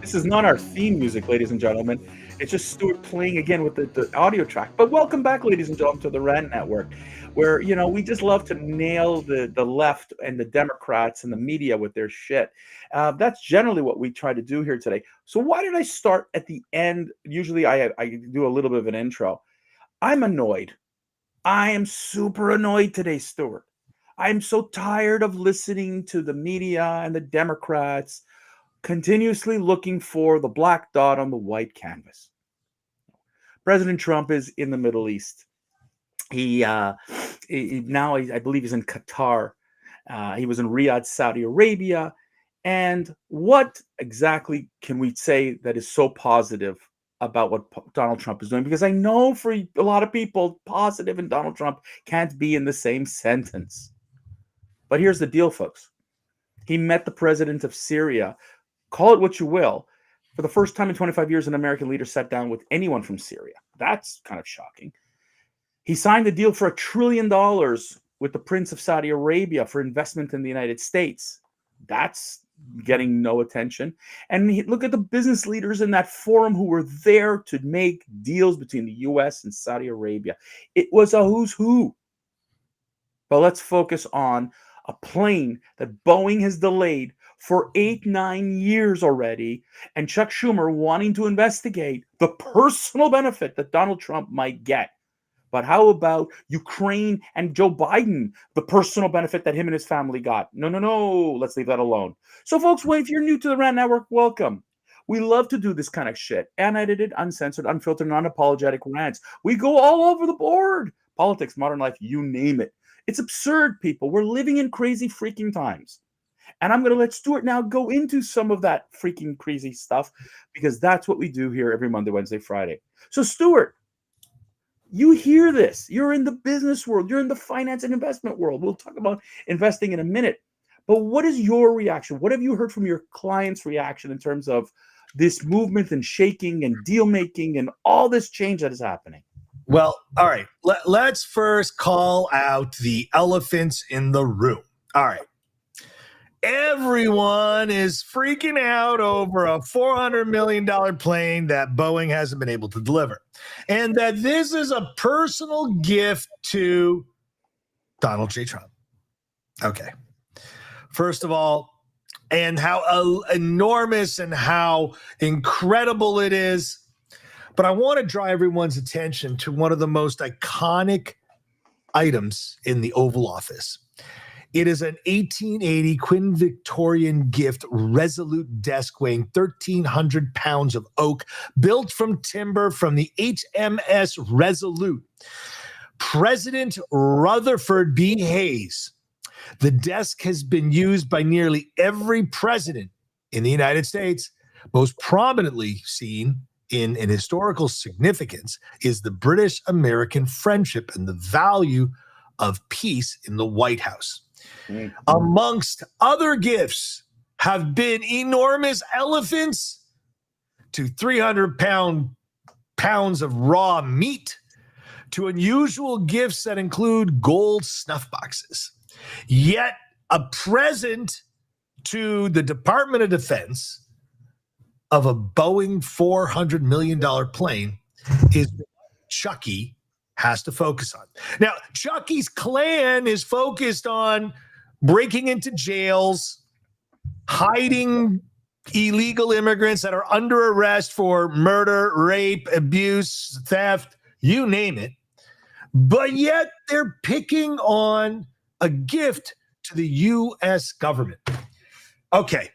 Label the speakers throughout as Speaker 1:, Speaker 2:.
Speaker 1: This is not our theme music, ladies and gentlemen. It's just Stuart playing again with the audio track. But welcome back, ladies and gentlemen, to the Rand Network, where, we just love to nail the left and the Democrats and the media with their shit. That's generally what we try to do here today. So why did I start at the end? Usually I do a little bit of an intro. I'm annoyed. I am super annoyed today, Stuart. I'm so tired of listening to the media and the Democrats continuously looking for the black dot on the white canvas. President Trump is in the Middle East. He now, I believe he's in Qatar. He was in Riyadh, Saudi Arabia. And what exactly can we say that is so positive about what Donald Trump is doing? Because I know for a lot of people, positive and Donald Trump can't be in the same sentence. But here's the deal, folks. He met the president of Syria. Call it what you will. For the first time in 25 years, an American leader sat down with anyone from Syria. That's kind of shocking. He signed a deal for $1 trillion with the Prince of Saudi Arabia for investment in the United States. That's getting no attention. And look at the business leaders in that forum who were there to make deals between the U.S. and Saudi Arabia. It was a who's who. But let's focus on a plane that Boeing has delayed for 8-9 years already, and Chuck Schumer wanting to investigate the personal benefit that Donald Trump might get. But how about Ukraine and Joe Biden, the personal benefit that him and his family got? No. Let's leave that alone. So, folks, if you're new to the Rand Network, welcome. We love to do this kind of shit. Unedited, uncensored, unfiltered, non-apologetic rants. We go all over the board. Politics, modern life, you name it. It's absurd, people. We're living in crazy freaking times. And I'm going to let Stuart now go into some of that freaking crazy stuff, because that's what we do here every Monday, Wednesday, Friday. So, Stuart, you hear this. You're in the business world. You're in the finance and investment world. We'll talk about investing in a minute. But what is your reaction? What have you heard from your clients' reaction in terms of this movement and shaking and deal making and all this change that is happening?
Speaker 2: Well, all right. Let's first call out the elephants in the room. All right. Everyone is freaking out over a $400 million plane that Boeing hasn't been able to deliver. And that this is a personal gift to Donald J. Trump. Okay. First of all, and how enormous and how incredible it is. But I want to draw everyone's attention to one of the most iconic items in the Oval Office. It is an 1880 Queen Victorian gift Resolute desk weighing 1,300 pounds of oak, built from timber from the HMS Resolute. President Rutherford B. Hayes. The desk has been used by nearly every president in the United States. Most prominently seen in an historical significance is the British-American friendship and the value of peace in the White House. Mm-hmm. Amongst other gifts have been enormous elephants to 300 pounds of raw meat to unusual gifts that include gold snuff boxes. Yet a present to the Department of Defense of a Boeing $400 million plane is Chucky has to focus on. Now, Chucky's clan is focused on breaking into jails, hiding illegal immigrants that are under arrest for murder, rape, abuse, theft, you name it. But yet they're picking on a gift to the U.S. government. Okay,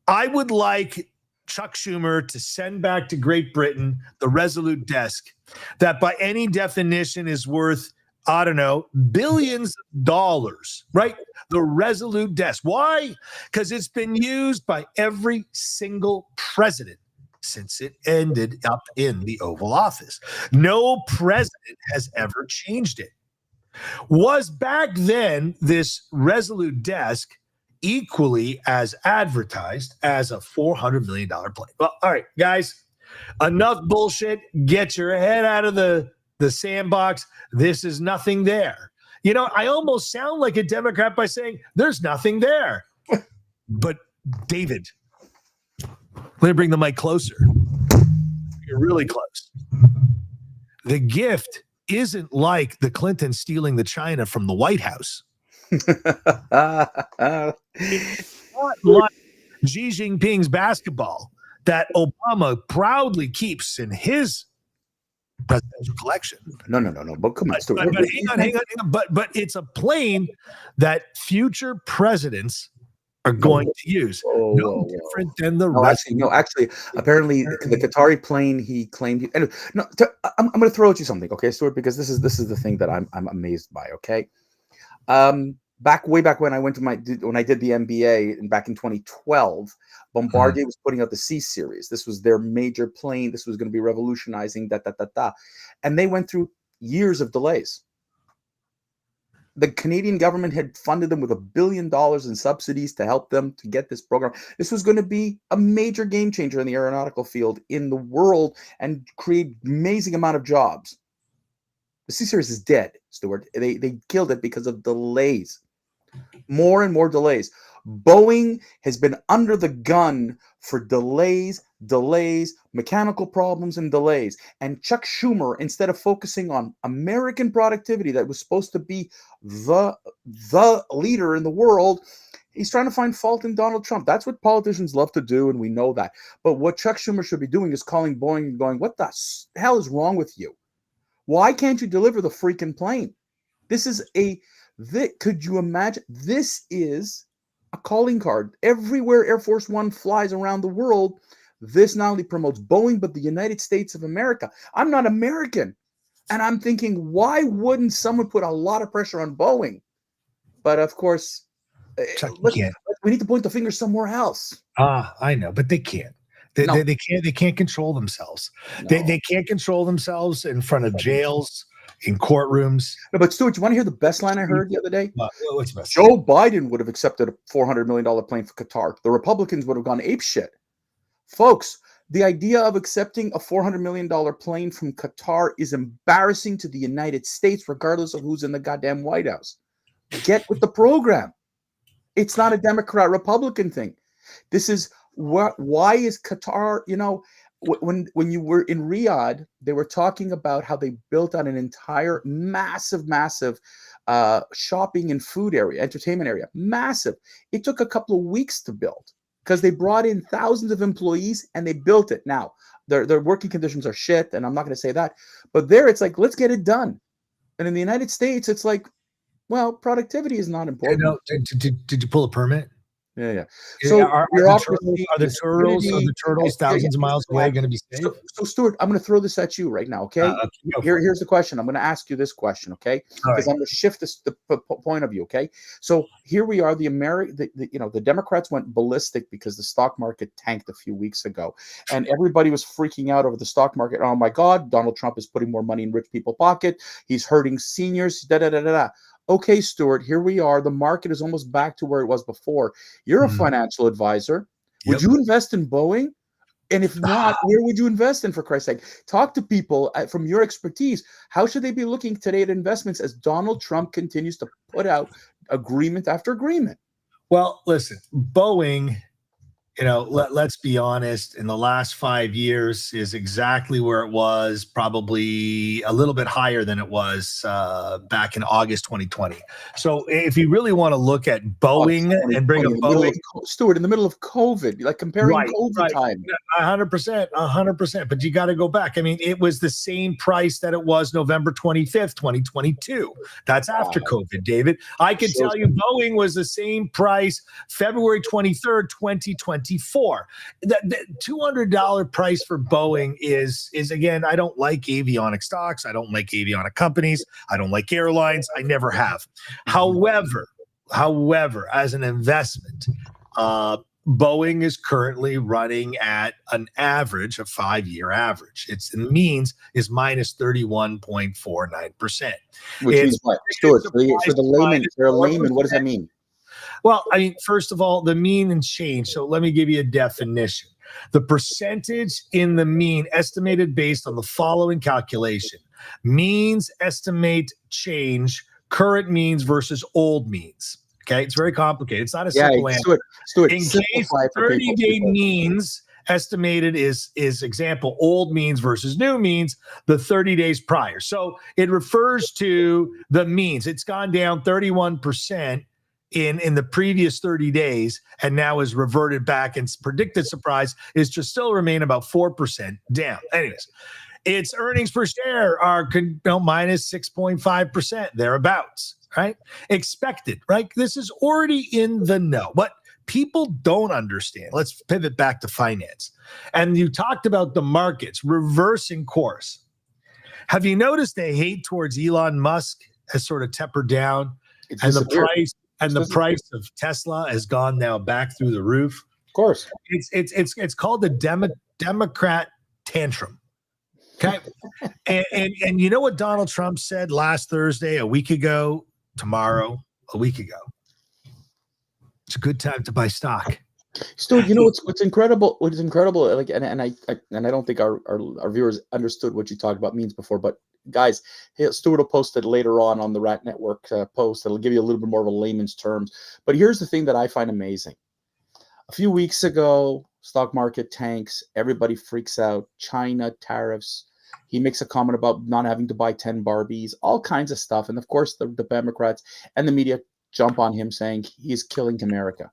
Speaker 2: I would like Chuck Schumer to send back to Great Britain the Resolute desk that by any definition is worth, I don't know, billions of dollars, right? The Resolute desk. Why? Because it's been used by every single president since it ended up in the Oval Office. No president has ever changed it. Was back then this Resolute desk equally as advertised as a $400 million plane? Well, all right, guys, enough bullshit. Get your head out of the sandbox. This is nothing there. You know, I almost sound like a Democrat by saying there's nothing there. But David, Let me bring the mic closer. You're really close. The gift isn't like the Clintons stealing the China from the White House. Not like Xi Jinping's basketball that Obama proudly keeps in his presidential collection.
Speaker 1: No. But come on,
Speaker 2: But hang on. But it's a plane that future presidents are going to use. No different than the rest.
Speaker 1: Actually, apparently the Qatari plane he claimed. Anyway, I'm going to throw at you something, okay, Stuart? Because this is the thing that I'm amazed by. Okay, way back when I went to when I did the MBA and back in 2012, Bombardier was putting out the C series. This was their major plane. This was going to be revolutionizing. And they went through years of delays. The Canadian government had funded them with $1 billion in subsidies to help them to get this program. This was going to be a major game changer in the aeronautical field in the world and create amazing amount of jobs. The C-Series is dead, Stuart. They killed it because of delays. More and more delays. Boeing has been under the gun for delays, mechanical problems and delays. And Chuck Schumer, instead of focusing on American productivity that was supposed to be the leader in the world, he's trying to find fault in Donald Trump. That's what politicians love to do, and we know that. But what Chuck Schumer should be doing is calling Boeing and going, what the hell is wrong with you? Why can't you deliver the freaking plane? Could you imagine? This is a calling card. Everywhere Air Force One flies around the world, this not only promotes Boeing, but the United States of America. I'm not American. And I'm thinking, why wouldn't someone put a lot of pressure on Boeing? But of course, we need to point the finger somewhere else.
Speaker 2: I know, but they can't. They can't control themselves. No. They can't control themselves in front of jails, in courtrooms.
Speaker 1: No, but Stuart, you want to hear the best line I heard the other day? What's the best? Joe Biden would have accepted a $400 million plane for Qatar. The Republicans would have gone apeshit. Folks, the idea of accepting a $400 million plane from Qatar is embarrassing to the United States, regardless of who's in the goddamn White House. Get with the program. It's not a Democrat-Republican thing. This is why is Qatar, when you were in Riyadh, they were talking about how they built out an entire massive shopping and food area, entertainment area. Massive. It took a couple of weeks to build because they brought in thousands of employees and they built it. Now, their working conditions are shit, and I'm not going to say that. But there, it's like, let's get it done. And in the United States, it's like, well, productivity is not important.
Speaker 2: Did you pull a permit?
Speaker 1: Yeah.
Speaker 2: So are the turtles thousands of miles away going to be safe?
Speaker 1: So Stuart, I'm going to throw this at you right now. Okay. Here's the question. I'm going to ask you this question. Okay. Because I'm going to shift the point of view. Okay. So here we are. The Democrats went ballistic because the stock market tanked a few weeks ago, and everybody was freaking out over the stock market. Oh my God, Donald Trump is putting more money in rich people's pocket. He's hurting seniors. Okay, Stuart, here we are. The market is almost back to where it was before. You're a financial advisor. Would you invest in Boeing? And if not, where would you invest in, for Christ's sake? Talk to people from your expertise. How should they be looking today at investments as Donald Trump continues to put out agreement after agreement?
Speaker 2: Well, listen, Boeing, let's be honest, in the last 5 years is exactly where it was, probably a little bit higher than it was back in August 2020. So if you really want to look at Boeing and bring a Boeing,
Speaker 1: Stuart, in the middle of COVID, like comparing COVID time.
Speaker 2: 100%. But you got to go back. I mean, it was the same price that it was November 25th, 2022. That's after COVID, David. I can tell you Boeing was the same price February 23rd, 2020. The $200 price for Boeing is again, I don't like avionic stocks. I don't like avionic companies. I don't like airlines. I never have. However, as an investment, Boeing is currently running at an average, a 5-year average. Its means is minus 31.49%.
Speaker 1: Which means what? Stuart, for the layman, what does that mean?
Speaker 2: Well, I mean, first of all, the mean and change. So let me give you a definition. The percentage in the mean estimated based on the following calculation. Means estimate change, current means versus old means. Okay, it's very complicated. It's not a simple answer.
Speaker 1: Stuart,
Speaker 2: in case 30-day means estimated is example old means versus new means the 30 days prior. So it refers to the means. It's gone down 31% in the previous 30 days and now is reverted back, and predicted surprise is to still remain about 4% down. Anyways, its earnings per share are minus 6.5%, thereabouts, right? Expected, right? This is already in the know. What people don't understand, let's pivot back to finance. And you talked about the markets reversing course. Have you noticed the hate towards Elon Musk has sort of tempered down, and the price of Tesla has gone now back through the roof?
Speaker 1: Of course.
Speaker 2: It's called the Democrat tantrum. Okay. And you know what Donald Trump said last Thursday, a week ago, a week ago? It's a good time to buy stock.
Speaker 1: Stuart, you know what's incredible? What is incredible, like, and I don't think our viewers understood what you talked about means before, but guys, Stuart will post it later on the Rat Network post. It'll give you a little bit more of a layman's terms. But here's the thing that I find amazing. A few weeks ago, stock market tanks. Everybody freaks out. China tariffs. He makes a comment about not having to buy 10 Barbies, all kinds of stuff. And of course, the Democrats and the media jump on him saying he's killing America.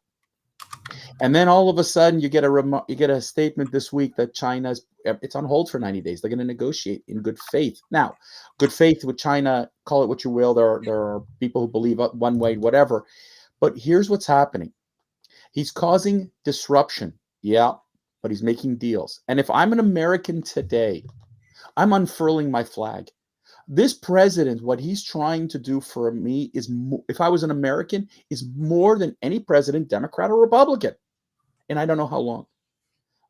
Speaker 1: And then all of a sudden, you get a statement this week that it's on hold for 90 days. They're going to negotiate in good faith. Now, good faith with China, call it what you will. There are people who believe one way, whatever. But here's what's happening. He's causing disruption. Yeah, but he's making deals. And if I'm an American today, I'm unfurling my flag. This president, what he's trying to do for me is, if I was an American, is more than any president, Democrat or Republican. And I don't know how long.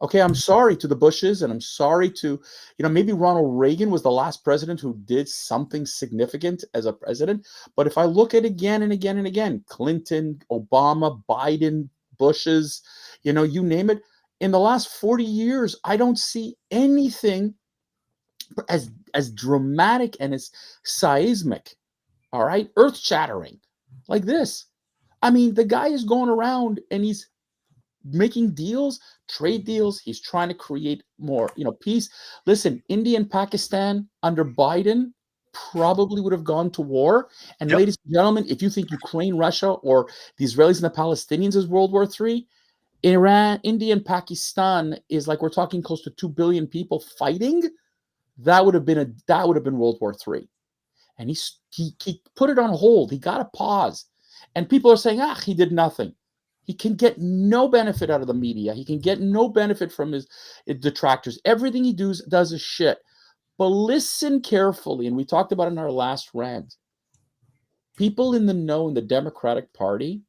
Speaker 1: Okay, I'm sorry to the Bushes, and I'm sorry to, maybe Ronald Reagan was the last president who did something significant as a president. But if I look at again and again and again, Clinton, Obama, Biden, Bushes, you name it, in the last 40 years, I don't see anything as dramatic and as seismic, all right, earth-shattering like this. I mean, the guy is going around and he's making deals, trade deals. He's trying to create more, peace. Listen, India and Pakistan under Biden probably would have gone to war. And
Speaker 2: Yep.
Speaker 1: Ladies and gentlemen, if you think Ukraine, Russia, or the Israelis and the Palestinians is World War III, Iran, India, and Pakistan is like, we're talking close to 2 billion people fighting. That would have been World War III. And he put it on hold. He got a pause. And people are saying, he did nothing. He can get no benefit out of the media. He can get no benefit from his detractors. Everything he does is shit. But listen carefully, and we talked about it in our last rant. People in the know in the Democratic Party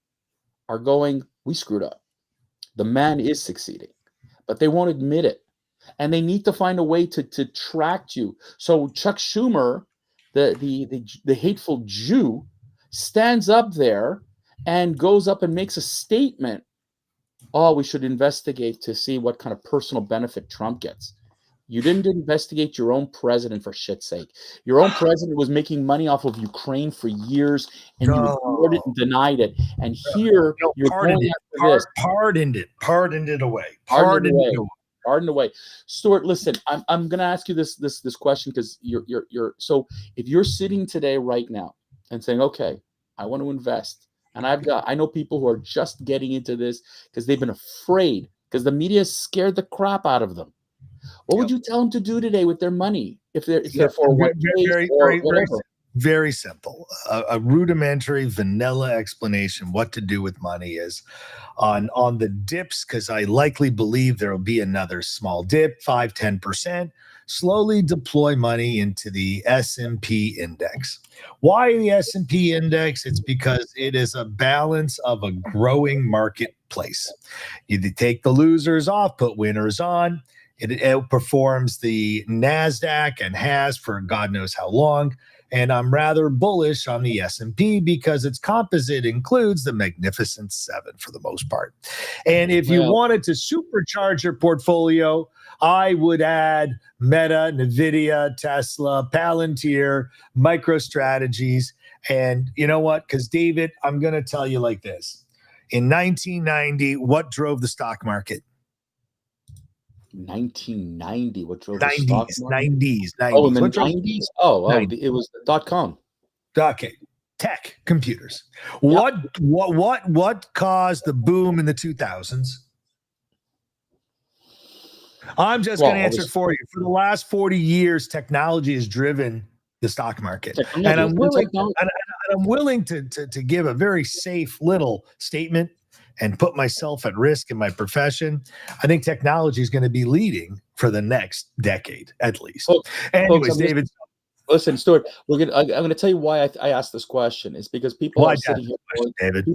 Speaker 1: are going, we screwed up. The man is succeeding, but they won't admit it. And they need to find a way to track you. So Chuck Schumer, the hateful Jew, stands up there and goes up and makes a statement. Oh, we should investigate to see what kind of personal benefit Trump gets. You didn't investigate your own president, for shit's sake. Your own president was making money off of Ukraine for years, and you ignored it and denied it. And here you're going after this.
Speaker 2: Pardoned it away.
Speaker 1: Pardoned away. Stuart, listen, I'm going to ask you this question, because you're so if you're sitting today right now and saying, okay, I want to invest, and I know people who are just getting into this because they've been afraid, because the media has scared the crap out of them. What would you tell them to do today with their money if they're for
Speaker 2: very simple. A rudimentary vanilla explanation what to do with money is on the dips, because I likely believe there will be another small dip, 5-10%. Slowly deploy money into the S&P index. Why the S&P index? It's because it is a balance of a growing marketplace. You take the losers off, put winners on. It outperforms the NASDAQ and has for God knows how long. And I'm rather bullish on the S&P because its composite includes the Magnificent Seven for the most part. And if you wanted to supercharge your portfolio, I would add Meta, NVIDIA, Tesla, Palantir, MicroStrategies. And you know what? Because David, I'm going to tell you like this. In 1990, what drove the stock market?
Speaker 3: 1990. What drove the stock
Speaker 2: 90s,
Speaker 3: market?
Speaker 2: 90s,
Speaker 3: Oh, in
Speaker 2: 90s.
Speaker 3: the
Speaker 2: What drove
Speaker 3: 90s? It was the .com.
Speaker 2: Okay. Tech, computers.
Speaker 3: Yep.
Speaker 2: What caused the boom in the 2000s? I'm just going to answer it for you. For the last 40 years, technology has driven the stock market, and I'm willing to give a very safe little statement and put myself at risk in my profession. I think technology is going to be leading for the next decade, at least. Anyways, David.
Speaker 3: Listen, Stuart, I'm going to tell you why I asked this question. Is because people are sitting here.
Speaker 2: David?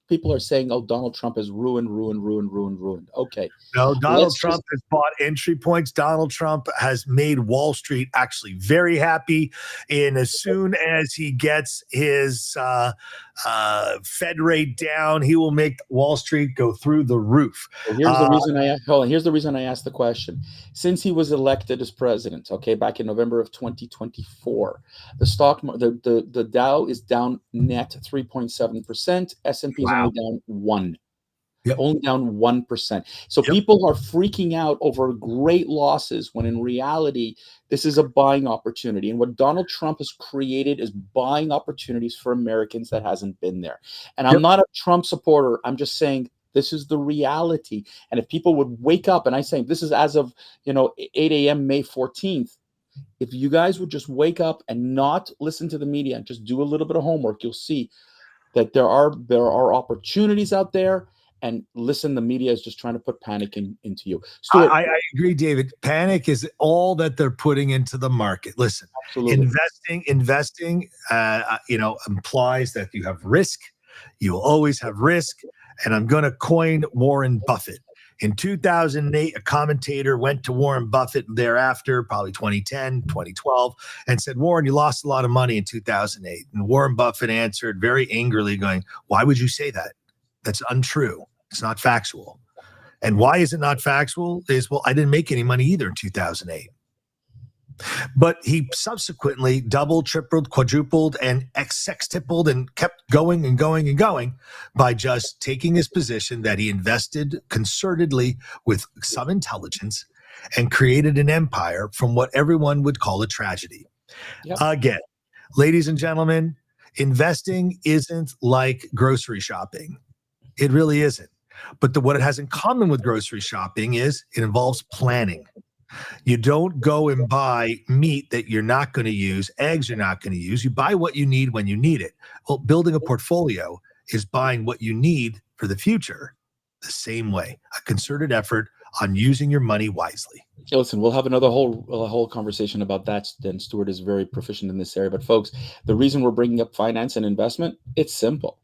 Speaker 3: People are saying, "Oh, Donald Trump has ruined." Okay.
Speaker 2: No, Donald Trump has bought entry points. Donald Trump has made Wall Street actually very happy. And as soon as he gets his Fed rate down, he will make Wall Street go through the roof.
Speaker 3: Well, here's the reason I asked the question. Since he was elected as president, back in November of 2024, the Dow is down net 3.7%. S&P is only down 1%. Only down 1%. So people are freaking out over great losses when in reality, this is a buying opportunity. And what Donald Trump has created is buying opportunities for Americans that hasn't been there. And I'm not a Trump supporter. I'm just saying this is the reality. And if people would wake up, and I say this is as of 8 a.m. May 14th, if you guys would just wake up and not listen to the media and just do a little bit of homework, you'll see that there are opportunities out there. And listen, the media is just trying to put panic into you. Stuart,
Speaker 2: I agree, David. Panic is all that they're putting into the market. Listen, investing, implies that you have risk. You will always have risk. And I'm going to coin Warren Buffett. In 2008, a commentator went to Warren Buffett thereafter, probably 2010, 2012, and said, "Warren, you lost a lot of money in 2008." And Warren Buffett answered very angrily, going, "Why would you say that? That's untrue. It's not factual." And why is it not factual? I didn't make any money either in 2008. But he subsequently doubled, tripled, quadrupled, and sextupled and kept going and going and going by just taking his position that he invested concertedly with some intelligence and created an empire from what everyone would call a tragedy. Again, ladies and gentlemen, investing isn't like grocery shopping. It really isn't. But what it has in common with grocery shopping is it involves planning. You don't go and buy meat that you're not going to use, eggs you're not going to use. You buy what you need when you need it. Well, building a portfolio is buying what you need for the future the same way. A concerted effort on using your money wisely.
Speaker 3: Listen, we'll have another whole conversation about that. Then Stuart is very proficient in this area. But folks, the reason we're bringing up finance and investment, it's simple.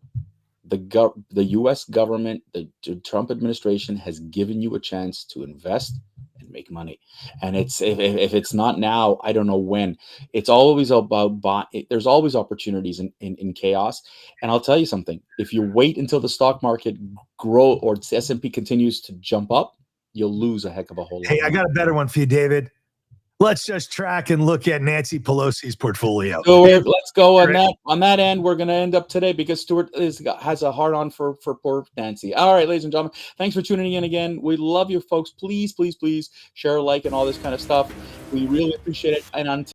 Speaker 3: The U.S. government, the Trump administration has given you a chance to invest and make money. And if it's not now, I don't know when. It's always about there's always opportunities in chaos. And I'll tell you something. If you wait until the stock market grow or the S&P continues to jump up, you'll lose a heck of a whole lot.
Speaker 2: Hey, I got a better one for you, David. Let's just track and look at Nancy Pelosi's portfolio.
Speaker 3: So let's go on that end. We're going to end up today because Stuart has a hard on for poor Nancy. All right, ladies and gentlemen, thanks for tuning in again. We love you, folks. Please, please, please share, like, and all this kind of stuff. We really appreciate it. And until